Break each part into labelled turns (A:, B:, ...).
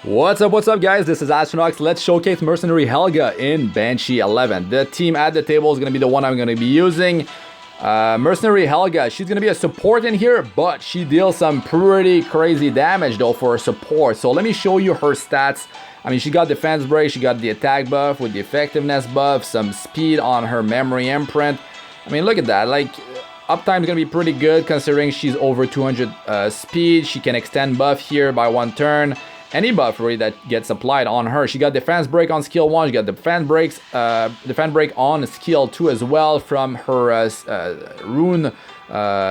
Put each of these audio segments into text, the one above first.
A: What's up guys, this is Astranox. Let's showcase Mercenary Helga in Banshee 11. The team at the table is going to be the one I'm going to be using. Mercenary Helga, she's going to be a support in here, but she deals some pretty crazy damage though for a support. So let me show you her stats. I mean, she got defense break, she got the attack buff with the effectiveness buff, some speed on her memory imprint. I mean, look at that, like uptime is going to be pretty good considering she's over 200 speed. She can extend buff here by one turn. Any buff really that gets applied on her. She got defense break on skill 1. She got defense break on skill 2 as well from her rune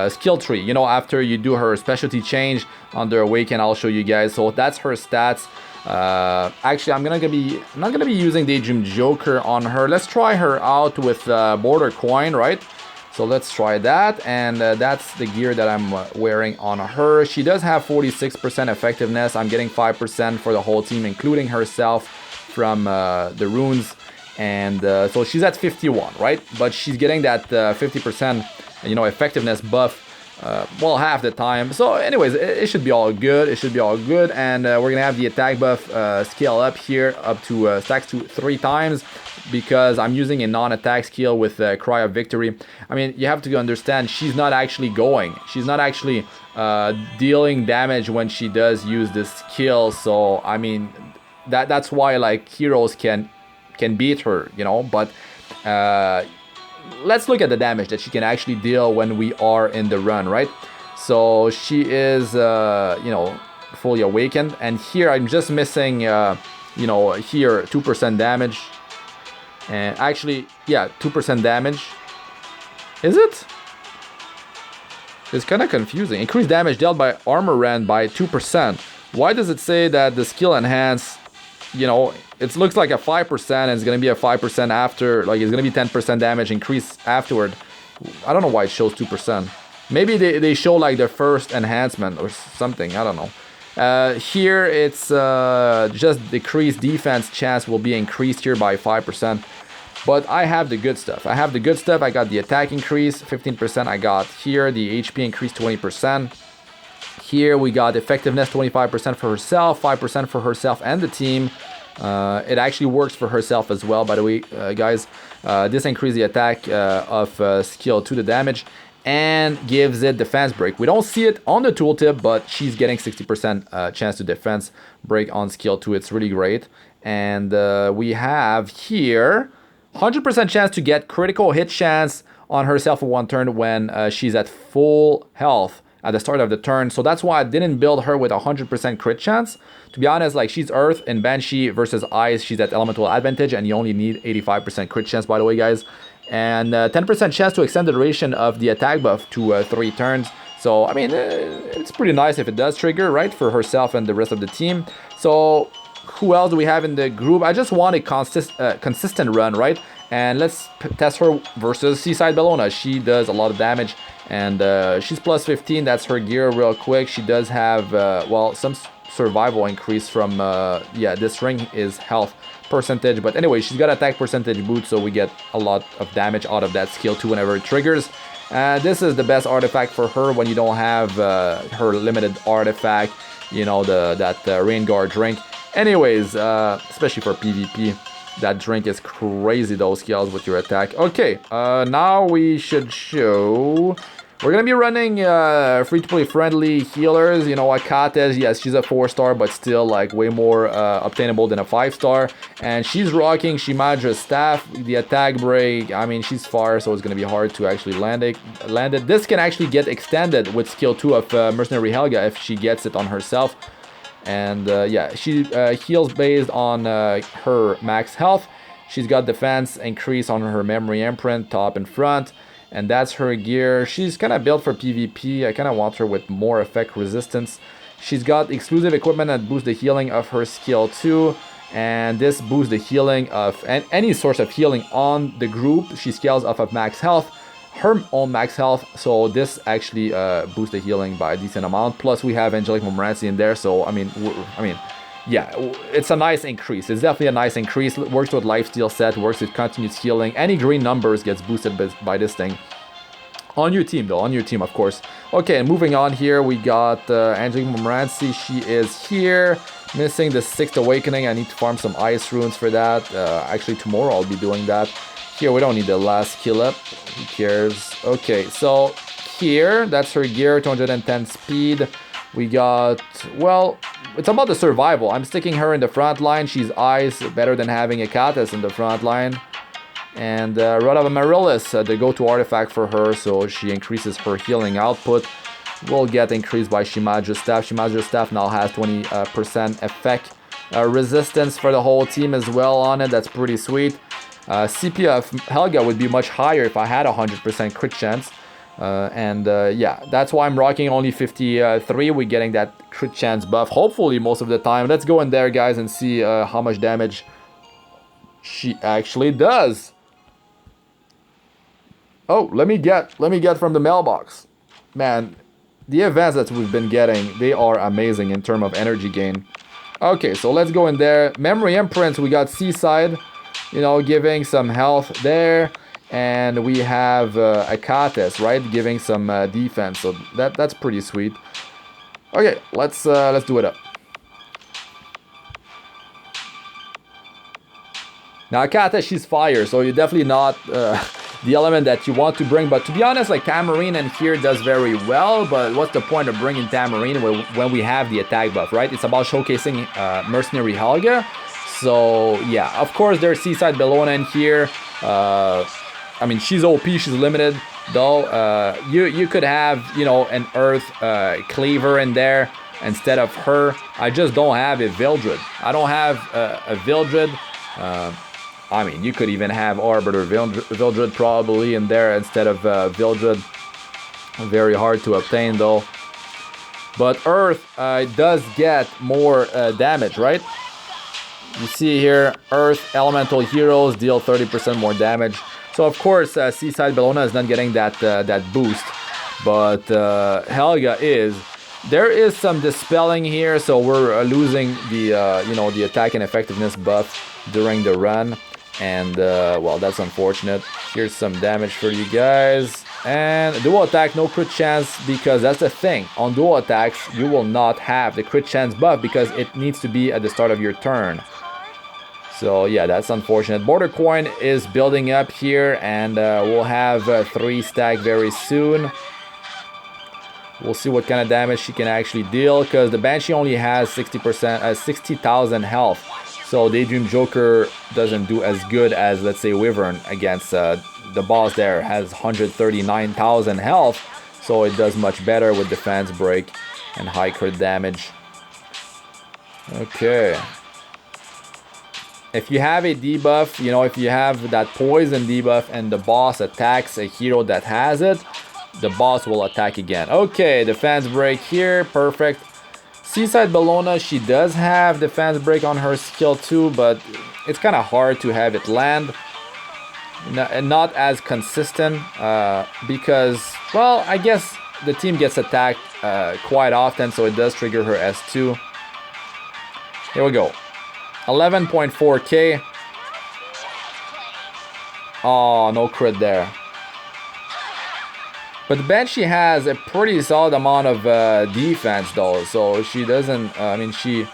A: skill tree. You know, after you do her specialty change under Awaken, I'll show you guys. So that's her stats. Actually, I'm not gonna be using Daydream Joker on her. Let's try her out with Border Coin, right? So let's try that, and that's the gear that I'm wearing on her. She does have 46% effectiveness. I'm getting 5% for the whole team, including herself from the runes. And so she's at 51, right? But she's getting that 50%, you know, effectiveness buff, well, half the time. So anyways, it should be all good. It should be all good. And we're going to have the attack buff scale up here, up to stacks to 3 times. Because I'm using a non-attack skill with Cry of Victory. I mean, you have to understand, she's not actually going. She's not actually dealing damage when she does use this skill. So, I mean, that's why, like, heroes can beat her, you know. But let's look at the damage that she can actually deal when we are in the run, right? So, she is, you know, fully awakened. And here, I'm just missing, you know, here, 2% damage. And actually, yeah, 2% damage. Is it? It's kind of confusing. Increased damage dealt by armor rend by 2%. Why does it say that the skill enhance, you know, it looks like a 5% and it's going to be a 5% after, like it's going to be 10% damage increase afterward. I don't know why it shows 2%. Maybe they show like the first enhancement or something. I don't know. Here it's just decreased defense chance will be increased here by 5%. But I have the good stuff. I have the good stuff. I got the attack increase, 15%. I got here the HP increase, 20%. Here we got effectiveness, 25% for herself, 5% for herself and the team. It actually works for herself as well, by the way, guys. This increases the attack of skill to the damage and gives it defense break. We don't see it on the tooltip, but she's getting 60% chance to defense break on skill 2. It's really great. And we have here 100% chance to get critical hit chance on herself for one turn when she's at full health at the start of the turn. So that's why I didn't build her with 100% crit chance. To be honest, like she's Earth in Banshee versus Ice. She's at elemental advantage and you only need 85% crit chance, by the way, guys. And 10% chance to extend the duration of the attack buff to 3 turns. So, I mean, it's pretty nice if it does trigger, right, for herself and the rest of the team. So, who else do we have in the group? I just want a consistent run, right? And let's test her versus Seaside Bellona. She does a lot of damage, and she's plus 15. That's her gear real quick. She does have, well, some survival increase from, yeah, this ring is health percentage. But anyway, she's got attack percentage boost, so we get a lot of damage out of that skill too whenever it triggers. This is the best artifact for her when you don't have her limited artifact, you know, that Rain Guard drink. Anyways, especially for PvP, that drink is crazy, those skills with your attack. Okay, now we should show... We're going to be running free-to-play friendly healers. You know, Achates, yes, she's a 4-star, but still like way more obtainable than a 5-star. And she's rocking Shimadra's staff, the attack break. I mean, she's far, so it's going to be hard to actually land it. This can actually get extended with skill 2 of Mercenary Helga if she gets it on herself. And yeah, she heals based on her max health. She's got defense increase on her memory imprint, top and front. And that's her gear. She's kind of built for PvP. I kind of want her with more effect resistance. She's got exclusive equipment that boosts the healing of her skill 2. And this boosts the healing of any source of healing on the group. She scales off of max health, her own max health. So this actually boosts the healing by a decent amount. Plus we have Angelic Montmorancy in there. So I mean, yeah, it's a nice increase. It's definitely a nice increase. It works with lifesteal set, works with continuous healing. Any green numbers gets boosted by this thing. On your team, though. On your team, of course. Okay, and moving on here, we got Angelic Montmorancy. She is here. Missing the 6th Awakening. I need to farm some Ice Runes for that. Actually, tomorrow I'll be doing that. Here, we don't need the last skill up. Who cares? Okay, so here, that's her gear, 210 speed. We got, well, it's about the survival. I'm sticking her in the front line. She's Ice, better than having Achates in the front line. And Rod of Amaryllis, the go-to artifact for her, so she increases her healing output. Will get increased by Shimaju's Staff. Shimaju's Staff now has 20% effect resistance for the whole team as well on it. That's pretty sweet. CP of Helga would be much higher if I had 100% crit chance. Yeah, that's why I'm rocking only 53. We're getting that crit chance buff, hopefully most of the time. Let's go in there, guys, and see how much damage she actually does. Oh, let me get from the mailbox. Man, the events that we've been getting, they are amazing in terms of energy gain. Okay, so let's go in there. Memory Imprints, we got Seaside, you know, giving some health there. And we have Achates, right, giving some defense. So that's pretty sweet. Okay, let's do it up. Now Achates, she's fire, so you're definitely not the element that you want to bring. But to be honest, like Tamarine in here does very well. But what's the point of bringing Tamarine when we have the attack buff, right? It's about showcasing Mercenary Helga. So yeah, of course there's Seaside Bellona in here. I mean, she's OP, she's limited, though. You could have, you know, an Earth Cleaver in there instead of her. I just don't have a Vildred. I don't have a Vildred. I mean, you could even have Arbiter Vildred probably in there instead of Vildred. Very hard to obtain, though. But Earth does get more damage, right? You see here, Earth Elemental Heroes deal 30% more damage. So of course, Seaside Bellona is not getting that boost, but Helga is. There is some dispelling here, so we're losing the you know, the attack and effectiveness buff during the run, and well, that's unfortunate. Here's some damage for you guys, and dual attack, no crit chance, because that's the thing. On dual attacks, you will not have the crit chance buff because it needs to be at the start of your turn. So yeah, that's unfortunate. Border Coin is building up here, and we'll have 3 stack very soon. We'll see what kind of damage she can actually deal, because the Banshee only has 60,000 health. So Daydream Joker doesn't do as good as, let's say, Wyvern against the boss there. Has 139,000 health, so it does much better with defense break and high crit damage. Okay. If you have a debuff, you know, if you have that poison debuff and the boss attacks a hero that has it, the boss will attack again. Okay, defense break here, perfect. Seaside Bellona, she does have defense break on her skill too, but it's kind of hard to have it land. And not as consistent, because, well, I guess the team gets attacked quite often, so it does trigger her S2. Here we go. 11.4k. Oh, no crit there. But the Banshee has a pretty solid amount of defense, though, so she doesn't. I mean, she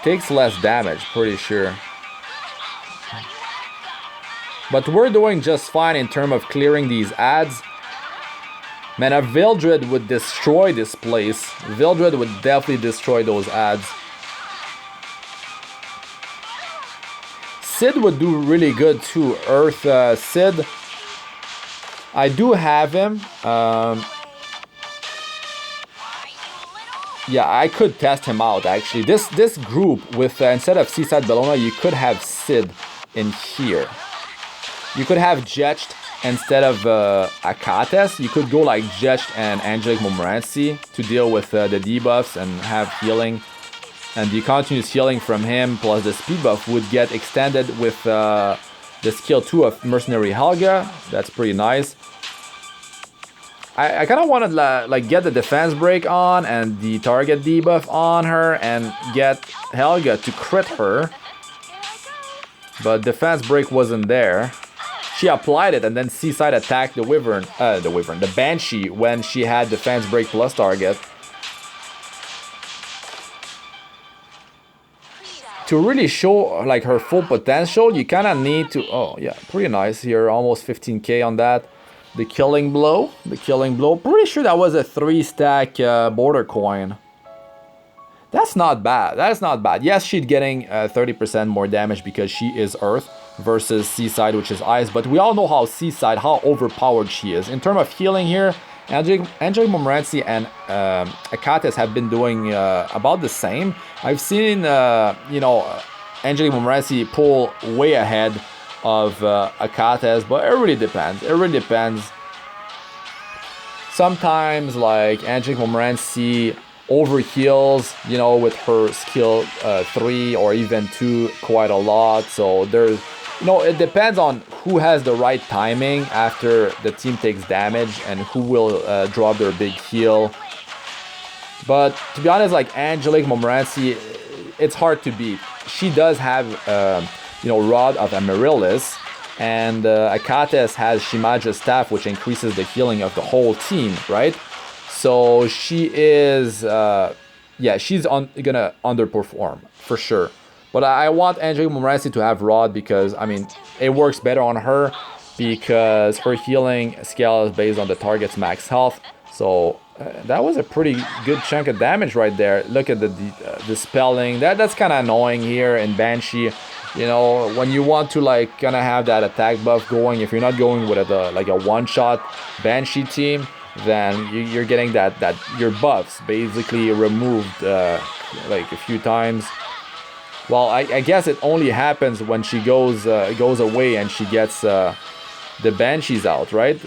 A: takes less damage, pretty sure. But we're doing just fine in terms of clearing these ads. Man, a Vildred would destroy this place. Vildred would definitely destroy those ads. Sid would do really good too. Earth Sid. I do have him. Yeah, I could test him out actually. This group with instead of Seaside Bellona, you could have Sid in here. You could have Jetched instead of Achates. You could go like Jetched and Angelic Montmorancy to deal with the debuffs and have healing. And the continuous healing from him plus the speed buff would get extended with the skill 2 of Mercenary Helga. That's pretty nice. I kind of want to like get the defense break on and the target debuff on her and get Helga to crit her. But defense break wasn't there. She applied it and then Seaside attacked the the Banshee when she had defense break plus target. to really show like her full potential, you kind of need to... Oh yeah, pretty nice here, almost 15k on that. The killing blow, pretty sure that was a 3-stack border coin. That's not bad, that's not bad. Yes, she's getting 30% more damage because she is Earth versus Seaside, which is Ice, but we all know how Seaside, how overpowered she is. In terms of healing here, Angelic Montmorancy and Achates have been doing about the same. I've seen, you know, Angelic Montmorancy pull way ahead of Achates, but it really depends. It really depends. Sometimes, like, Angelic Montmorancy overheals, you know, with her skill 3 or even 2 quite a lot. So there's, you know, it depends on who has the right timing after the team takes damage and who will drop their big heal. But to be honest, like, Angelic Montmorancy, it's hard to beat. She does have, you know, Rod of Amaryllis, and Achates has Shimaja's Staff, which increases the healing of the whole team, right? So she is, yeah, she's gonna underperform for sure. But I want Angelic Montmorancy to have Rod because, I mean, it works better on her because her healing scale is based on the target's max health. So that was a pretty good chunk of damage right there. Look at the dispelling. That's kind of annoying here in Banshee. You know, when you want to like kind of have that attack buff going, if you're not going with like a one-shot Banshee team, then you're getting that your buffs basically removed like a few times. Well, I guess it only happens when she goes away and she gets the Banshees out, right?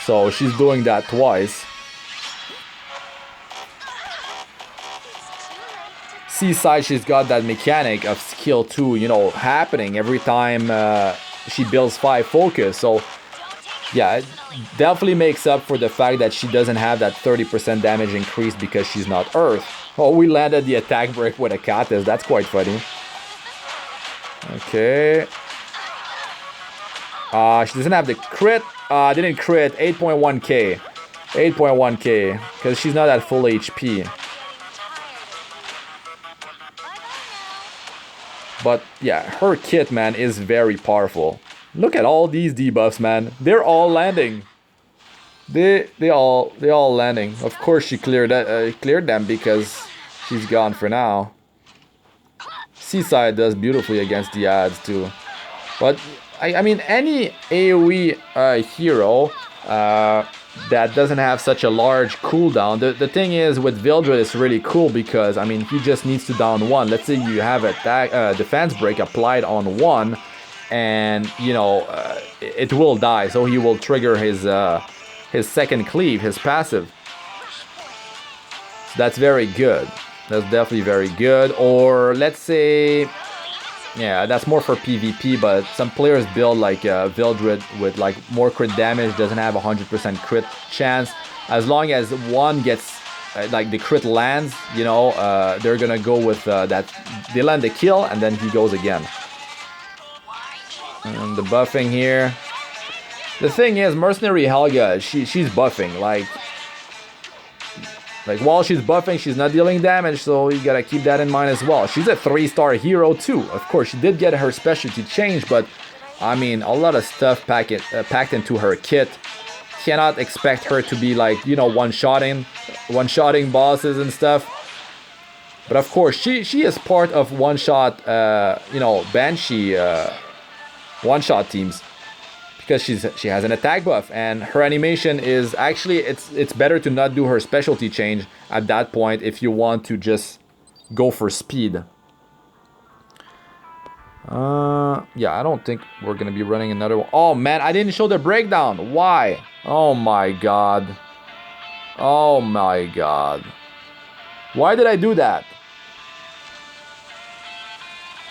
A: So she's doing that twice. Seaside, she's got that mechanic of skill 2, you know, happening every time she builds 5 focus. So yeah, it definitely makes up for the fact that she doesn't have that 30% damage increase because she's not Earth. Oh, we landed the attack break with Achates. That's quite funny. Okay. She doesn't have the crit. Didn't crit. 8.1k. 8.1k. Because she's not at full HP. But yeah, her kit, man, is very powerful. Look at all these debuffs, man. They're all landing. They all landing. Of course, she cleared them because she's gone for now. Seaside does beautifully against the ads too. But I mean, any AoE hero that doesn't have such a large cooldown. The thing is with Vildred, it's really cool because I mean he just needs to down 1. Let's say you have a defense break applied on 1, and you know it will die. So he will trigger his second cleave, his passive. So that's very good. That's definitely very good. Or let's say, yeah, that's more for PvP, but some players build like Vildred with like more crit damage, doesn't have 100% crit chance. As long as one gets, like the crit lands, you know, they're gonna go with that, they land the kill and then he goes again. And the buffing here. The thing is, Mercenary Helga, she's buffing, like while she's buffing, she's not dealing damage, so you gotta keep that in mind as well. She's a 3-star hero too. Of course, she did get her specialty changed, but I mean, a lot of stuff packed into her kit. Cannot expect her to be like, you know, one-shotting bosses and stuff. But of course, she is part of one-shot, you know, Banshee one-shot teams. Because she has an attack buff and her animation is actually it's better to not do her specialty change at that point if you want to just go for speed. Yeah, I don't think we're gonna be running another one. Oh man, I didn't show the breakdown. Why? Oh my god. Oh my god. Why did I do that?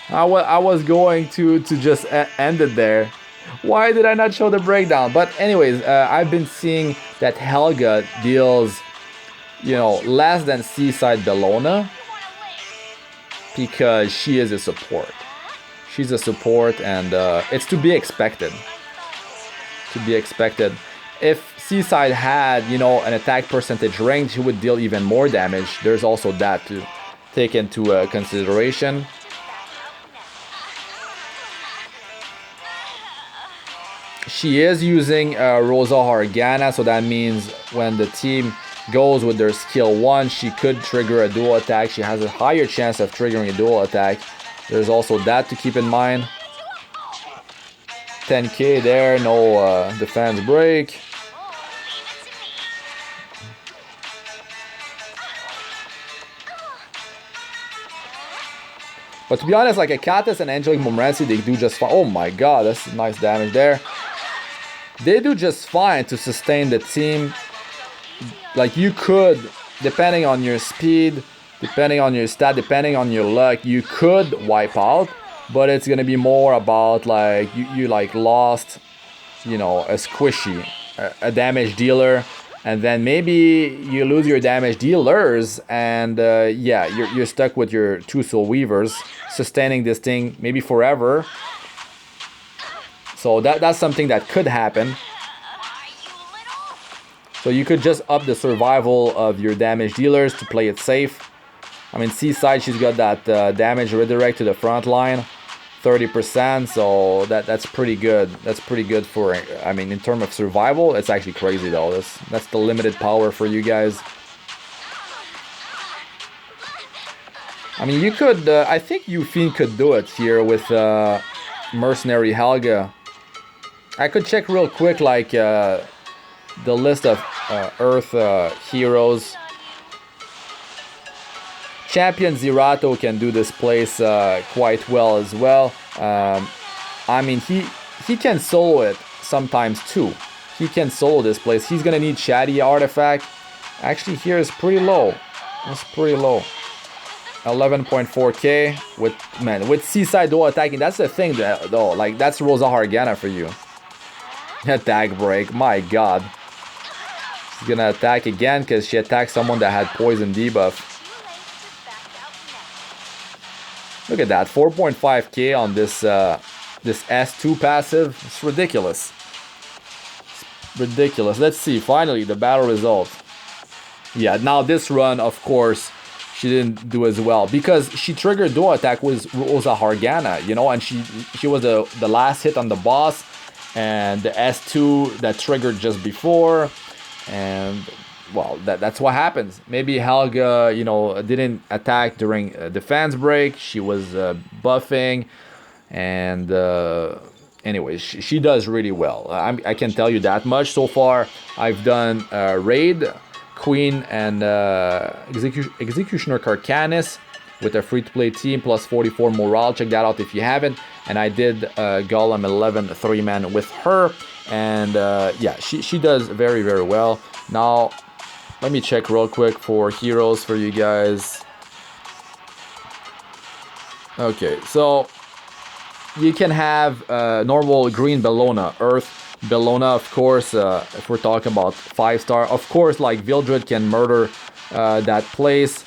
A: I was going to just end it there. Why did I not show the breakdown? But anyways, I've been seeing that Helga deals, you know, less than Seaside Bellona because she is a support. She's a support, and it's to be expected. To be expected. If Seaside had, you know, an attack percentage range, she would deal even more damage. There's also that too. take into consideration. She is using Rosa Hargana, so that means when the team goes with their skill 1, she could trigger a dual attack. She has a higher chance of triggering a dual attack. There's also that to keep in mind. 10k there, no defense break. But to be honest, like Achates and Angelic Montmorancy, they do just fine. Oh my god, that's nice damage there. They do just fine to sustain the team. Like you could, depending on your speed, depending on your stat, depending on your luck, you could wipe out. But it's gonna be more about like you like lost, you know, a squishy, a damage dealer, and then maybe you lose your damage dealers, and yeah, you're stuck with your 2 Soul Weavers sustaining this thing maybe forever. So that's something that could happen. So you could just up the survival of your damage dealers to play it safe. I mean, Seaside, she's got that damage redirect to the front line, 30%, so that's pretty good. That's pretty good for, I mean, in terms of survival, it's actually crazy though. That's the limited power for you guys. I mean, you could, I think Yufin could do it here with Mercenary Helga. I could check real quick, like, the list of Earth heroes. Champion Zerato can do this place quite well as well. I mean, he can solo it sometimes too. He can solo this place. He's gonna need Shady Artifact. Actually, here is pretty low. It's pretty low. 11.4k with Seaside dual attacking. That's the thing though. Like that's Rosa Hargana for you. Attack break. My god. She's gonna attack again because she attacked someone that had poison debuff. Look at that, 4.5k on this this S2 passive. It's ridiculous. It's ridiculous. Let's see, finally, the battle result. Yeah, now this run, of course, she didn't do as well because she triggered dual attack with Rosa Hargana, you know, and she was the last hit on the boss, and the S2 that triggered just before, and well, that's what happens. Maybe Helga, you know, didn't attack during defense break. She was buffing, and anyways, she does really well. I can tell you that much. So far, I've done Raid, Queen, and Executioner Carcanis with a free-to-play team, plus 44 morale. Check that out if you haven't. And I did Golem 11 3-man with her, and yeah, she does very, very well. Now, let me check real quick for heroes for you guys. Okay, so you can have normal green Bellona, Earth Bellona, of course. If we're talking about 5-star, of course, like Vildred can murder that place.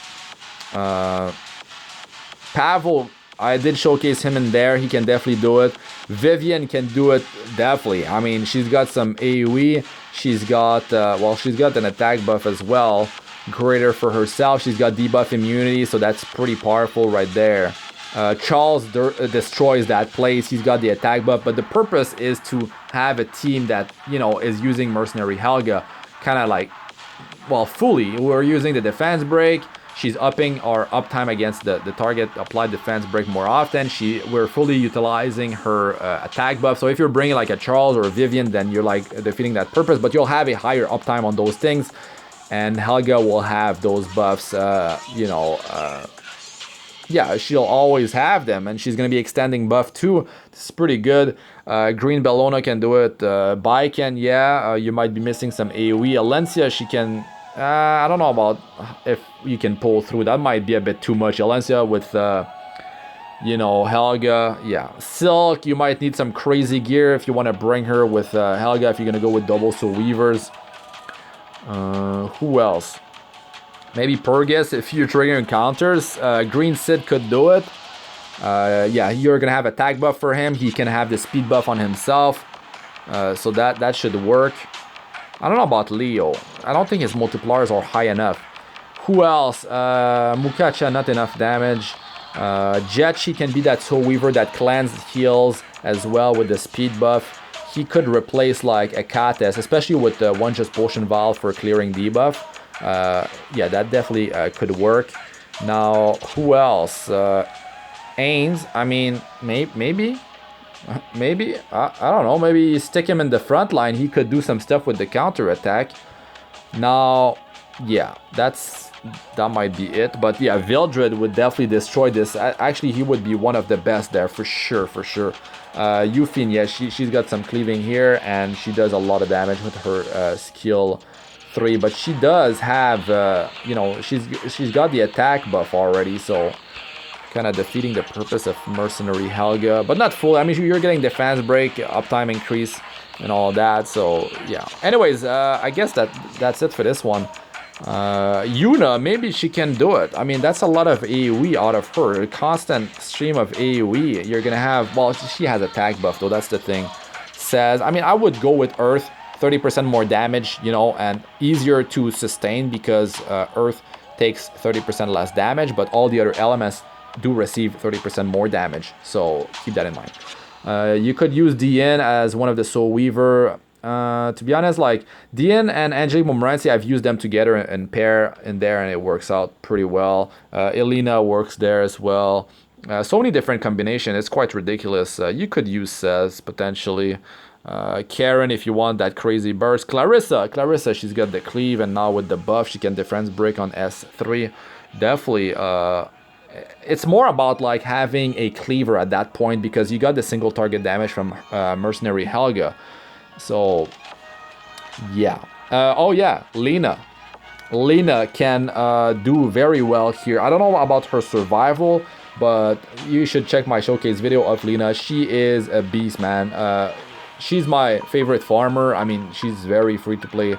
A: Pavel, I did showcase him in there. He can definitely do it. Vivian can do it definitely. I mean, she's got some AoE. She's got, well, she's got an attack buff as well. Greater for herself. She's got debuff immunity, so that's pretty powerful right there. Charles destroys that place. He's got the attack buff, but the purpose is to have a team that, you know, is using Mercenary Helga kind of like, well, fully. We're using the defense break. She's upping our uptime against the target applied defense break more often. We're fully utilizing her attack buff. So if you're bringing like a Charles or a Vivian, then you're like defeating that purpose, but you'll have a higher uptime on those things. And Helga will have those buffs, you know, yeah, she'll always have them, and she's going to be extending buff too. This is pretty good. Green Bellona can do it. Bai can, yeah, you might be missing some AoE. Alencia, she can... I don't know about if you can pull through. That might be a bit too much. Alencia with, you know, Helga. Yeah. Silk, you might need some crazy gear if you want to bring her with Helga, if you're going to go with double Soul Weavers. Who else? Maybe Purgus if you're triggering encounters. Green Sid could do it. Yeah, you're going to have attack buff for him. He can have the speed buff on himself. So that should work. I don't know about Leo. I don't think his multipliers are high enough. Who else? Mukacha, not enough damage. Jet, she can be that Soul Weaver that cleanse heals as well with the speed buff. He could replace like Achates, especially with the one just potion vial for clearing debuff. Yeah, that definitely could work. Now, who else? Ains, I mean, maybe, I don't know, maybe you stick him in the front line, he could do some stuff with the counter attack. Now, yeah, that might be it, but yeah, Vildred would definitely destroy this. Actually, he would be one of the best there, for sure. Yufin, yeah, she's got some cleaving here, and she does a lot of damage with her skill 3, but she does have, you know, she's got the attack buff already, so kind of defeating the purpose of Mercenary Helga, but not full. I mean, you're getting defense break, uptime increase, and all that. So yeah. Anyways, I guess that's it for this one. Yuna, maybe she can do it. I mean, that's a lot of AoE out of her. A constant stream of AoE. You're gonna have. Well, she has attack buff though. That's the thing. Says. I mean, I would go with Earth. 30% more damage, you know, and easier to sustain because Earth takes 30% less damage, but all the other elements do receive 30% more damage, so keep that in mind. You could use Dian as one of the Soul Weaver. To be honest, like Dian and Angelic Montmorancy, I've used them together in pair in there, and it works out pretty well. LENA works there as well. So many different combinations. It's quite ridiculous. You could use Cez potentially. Karen, if you want that crazy burst. Clarissa, she's got the cleave, and now with the buff, she can defense break on S3. Definitely. It's more about like having a cleaver at that point because you got the single target damage from Mercenary Helga. So yeah. Oh yeah, LENA can do very well here. I don't know about her survival, but you should check my showcase video of LENA. She is a beast, man. She's my favorite farmer. I mean, she's very free to play,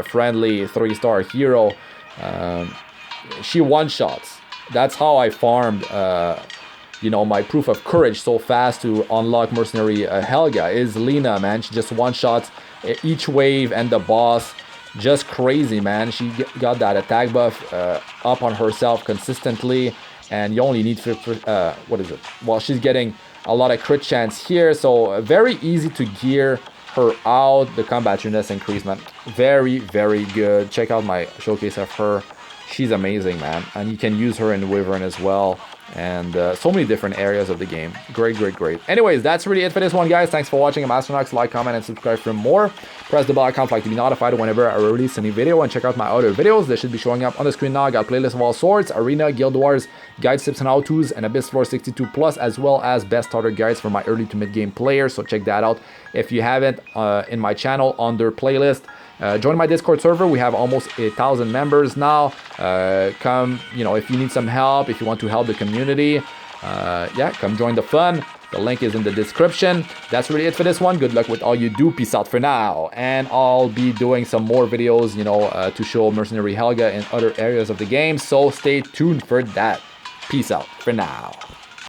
A: friendly, 3-star hero. She one-shots. That's how I farmed, you know, my proof of courage so fast to unlock Mercenary Helga is LENA, man. She just one-shots each wave and the boss. Just crazy, man. She got that attack buff up on herself consistently, and you only need, what is it? Well, she's getting a lot of crit chance here, so very easy to gear her out. The combat units increase, man. Very, very good. Check out my showcase of her. She's amazing, man, and you can use her in Wyvern as well, and so many different areas of the game. Great. Anyways, that's really it for this one, guys. Thanks for watching. I'm Astranox. Like, comment, and subscribe for more. Press the bell icon to be notified whenever I release a new video, and check out my other videos. They should be showing up on the screen now. I got playlists of all sorts: Arena, Guild Wars, guides, tips, and how-tos, and Abyss Floor 62+, as well as best starter guides for my early to mid-game players. So check that out if you haven't in my channel under playlist. Join my Discord server. We have almost 1,000 members now. Come, you know, if you need some help, if you want to help the community, yeah, come join the fun. The link is in the description. That's really it for this one. Good luck with all you do. Peace out for now. And I'll be doing some more videos, you know, to show Mercenary Helga in other areas of the game. So stay tuned for that. Peace out for now.